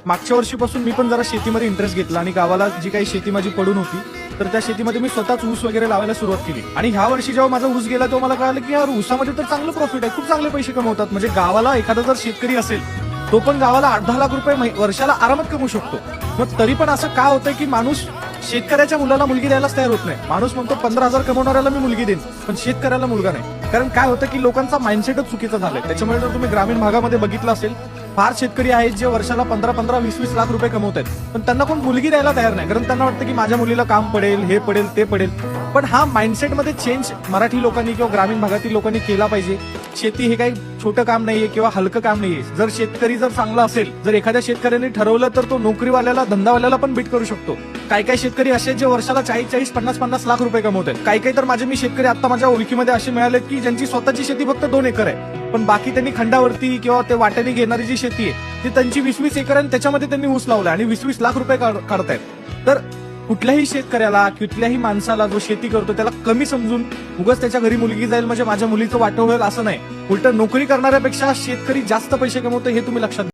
मागच्या वर्षीपासून मी पण जरा शेतीमध्ये इंटरेस्ट घेतला आणि गावाला जी काही शेती माझी पडून होती तर त्या शेतीमध्ये मी स्वतःच ऊस वगैरे लावायला सुरुवात केली. आणि ह्या वर्षी जेव्हा माझा ऊस गेला तेव्हा मला कळालं की यार ऊसामध्ये तर चांगलं प्रॉफिट आहे, खूप चांगले पैसे कमवतात. म्हणजे गावाला एखादा जर शेतकरी असेल तो पण गावाला 8-10 लाख रुपये वर्षाला आरामात कमवू शकतो. मग तरी पण असं का होतंय की माणूस शेतकऱ्याच्या मुलाला मुलगी द्यायलाच तयार होत नाही. माणूस म्हणतो 15,000 कमवणाऱ्याला मी मुलगी देईन, पण शेतकऱ्याला मुलगा नाही. कारण काय होतं की लोकांचा माइंडसेटच चुकीचा झालाय. त्याच्यामुळे जर तुम्ही ग्रामीण भागामध्ये बघितलं असेल फार शेतकरी आहेत जे वर्षाला 15-15, 20-20 लाख रुपये कमवत आहेत, पण त्यांना कोण मुलगी द्यायला तयार नाही. कारण त्यांना वाटतं की माझ्या मुलीला काम पडेल, हे पडेल, ते पडेल. पण हा माइंडसेटमध्ये चेंज मराठी लोकांनी किंवा ग्रामीण भागातील लोकांनी केला पाहिजे. शेती हे काही छोटं काम नाहीये किंवा हलकं काम नाहीये. जर शेतकरी जर चांगला असेल, जर एखाद्या शेतकऱ्याने ठरवलं तर तो नोकरीवाल्याला, धंदावाल्याला पण बीट करू शकतो. काही काही शेतकरी असे जे वर्षाला 40-40, 50-50 लाख रुपये कमवत आहेत. काही काही तर माझे मी शेतकरी आता माझ्या ओळखीमध्ये असे मिळालेत की ज्यांची स्वतःची शेती फक्त 2 एकर आहे, पण बाकी त्यांनी खंडावरती किंवा ते वाट्याने घेणारी जी शेती आहे ती त्यांची 20-20 एकर आहे आणि त्याच्यामध्ये त्यांनी ऊस लावला आणि 20-20 लाख रुपये काढतायत. तर कुठल्याही शेतकऱ्याला, कुठल्याही माणसाला जो शेती करतो त्याला कमी समजून उगाच त्याच्या घरी मुलगी जाईल म्हणजे माझ्या मुलीचं वाटोळ होईल असं नाही. उलट नोकरी करणाऱ्यापेक्षा शेतकरी जास्त पैसे कमवतो हे तुम्ही लक्षात घ्या.